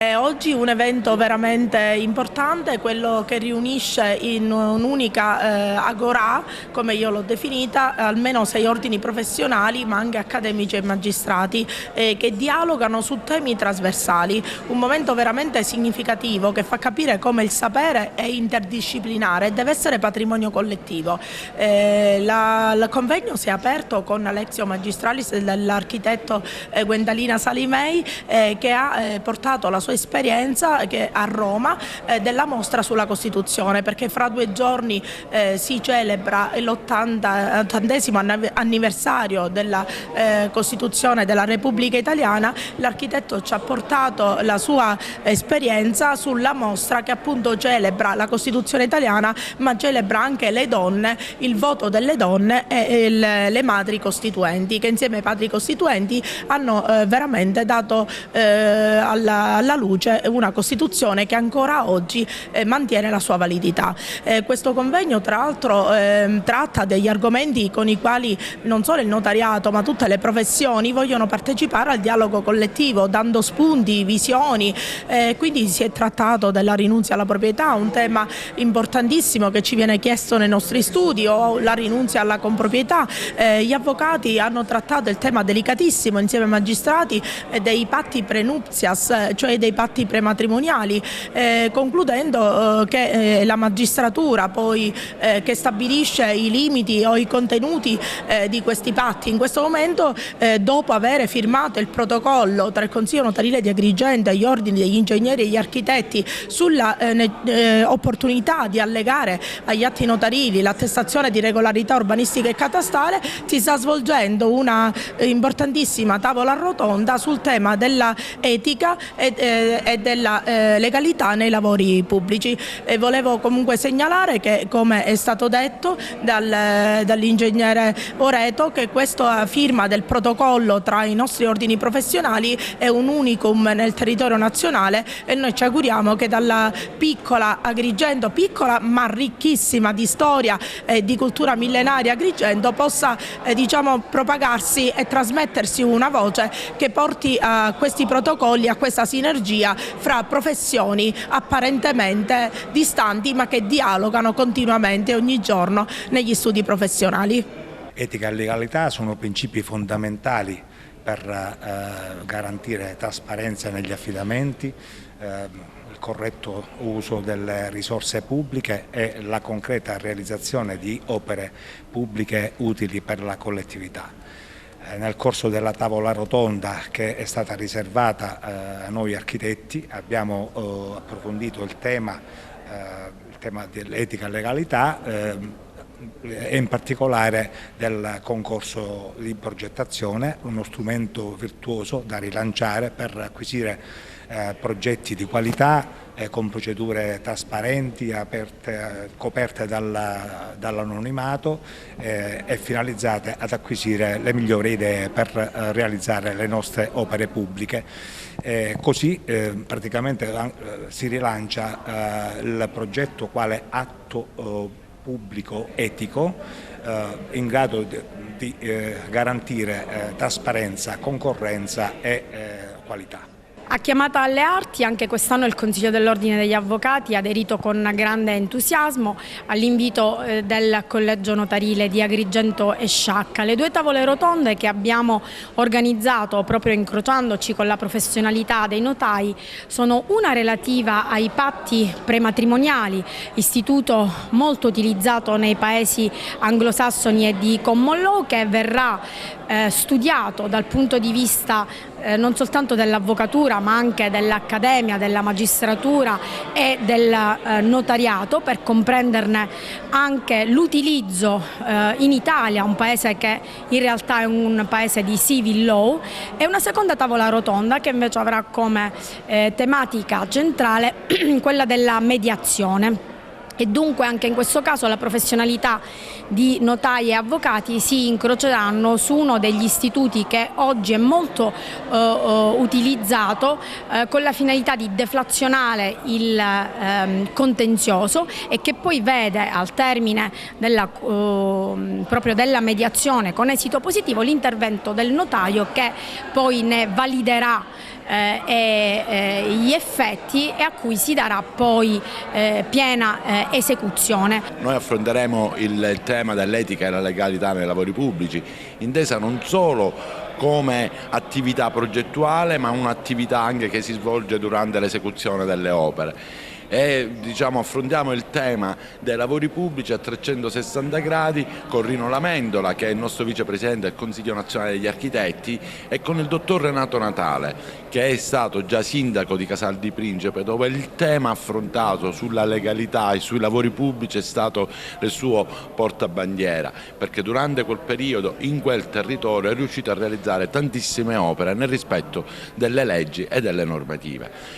Oggi un evento veramente importante, quello che riunisce in un'unica agorà, come io l'ho definita, almeno 6 ordini professionali, ma anche accademici e magistrati, che dialogano su temi trasversali. Un momento veramente significativo che fa capire come il sapere è interdisciplinare e deve essere patrimonio collettivo. Il convegno si è aperto con la Lectio Magistralis dell'architetto Gwendalina Salimei, che ha portato la sua esperienza a Roma della mostra sulla Costituzione, perché fra 2 giorni si celebra l'80° anniversario della Costituzione della Repubblica Italiana. L'architetto ci ha portato la sua esperienza sulla mostra che appunto celebra la Costituzione italiana, ma celebra anche le donne, il voto delle donne e le madri costituenti, che insieme ai padri costituenti hanno veramente dato alla luce una Costituzione che ancora oggi mantiene la sua validità. Questo convegno tra l'altro tratta degli argomenti con i quali non solo il notariato ma tutte le professioni vogliono partecipare al dialogo collettivo, dando spunti, visioni, quindi si è trattato della rinunzia alla proprietà, un tema importantissimo che ci viene chiesto nei nostri studi, o la rinunzia alla comproprietà. Gli avvocati hanno trattato il tema delicatissimo insieme ai magistrati dei patti prenuptias, cioè dei patti prematrimoniali, concludendo che la magistratura poi che stabilisce i limiti o i contenuti di questi patti in questo momento, dopo aver firmato il protocollo tra il Consiglio Notarile di Agrigento e gli ordini degli ingegneri e gli architetti sulla opportunità di allegare agli atti notarili l'attestazione di regolarità urbanistica e catastale, si sta svolgendo una importantissima tavola rotonda sul tema della etica e della legalità nei lavori pubblici. Volevo comunque segnalare che, come è stato detto dall'ingegnere Oreto, che questa firma del protocollo tra i nostri ordini professionali è un unicum nel territorio nazionale, e noi ci auguriamo che dalla piccola Agrigento, piccola ma ricchissima di storia e di cultura millenaria Agrigento, possa propagarsi e trasmettersi una voce che porti a questi protocolli, a questa sinergia fra professioni apparentemente distanti ma che dialogano continuamente ogni giorno negli studi professionali. Etica e legalità sono principi fondamentali per garantire trasparenza negli affidamenti, il corretto uso delle risorse pubbliche e la concreta realizzazione di opere pubbliche utili per la collettività. Nel corso della tavola rotonda che è stata riservata a noi architetti abbiamo approfondito il tema dell'etica e legalità, e in particolare del concorso di progettazione, uno strumento virtuoso da rilanciare per acquisire progetti di qualità con procedure trasparenti, coperte dall'anonimato e finalizzate ad acquisire le migliori idee per realizzare le nostre opere pubbliche. Così praticamente si rilancia il progetto quale atto pubblico etico in grado di garantire trasparenza, concorrenza e qualità. A chiamata alle arti, anche quest'anno il Consiglio dell'Ordine degli Avvocati ha aderito con grande entusiasmo all'invito del Collegio Notarile di Agrigento e Sciacca. Le 2 tavole rotonde che abbiamo organizzato proprio incrociandoci con la professionalità dei notai sono una relativa ai patti prematrimoniali, istituto molto utilizzato nei paesi anglosassoni e di common law, che verrà studiato dal punto di vista non soltanto dell'avvocatura ma anche dell'accademia, della magistratura e del notariato, per comprenderne anche l'utilizzo in Italia, un paese che in realtà è un paese di civil law, e una seconda tavola rotonda che invece avrà come tematica centrale quella della mediazione. E dunque anche in questo caso la professionalità di notai e avvocati si incroceranno su uno degli istituti che oggi è molto utilizzato con la finalità di deflazionare il contenzioso, e che poi vede al termine proprio della mediazione con esito positivo l'intervento del notaio, che poi ne validerà e gli effetti e a cui si darà poi piena esecuzione. Noi affronteremo il tema dell'etica e la legalità nei lavori pubblici, intesa non solo come attività progettuale, ma un'attività anche che si svolge durante l'esecuzione delle opere. E affrontiamo il tema dei lavori pubblici a 360 gradi con Rino Lamendola, che è il nostro vicepresidente del Consiglio Nazionale degli Architetti, e con il dottor Renato Natale, che è stato già sindaco di Casal di Principe, dove il tema affrontato sulla legalità e sui lavori pubblici è stato il suo portabandiera, perché durante quel periodo in quel territorio è riuscito a realizzare tantissime opere nel rispetto delle leggi e delle normative.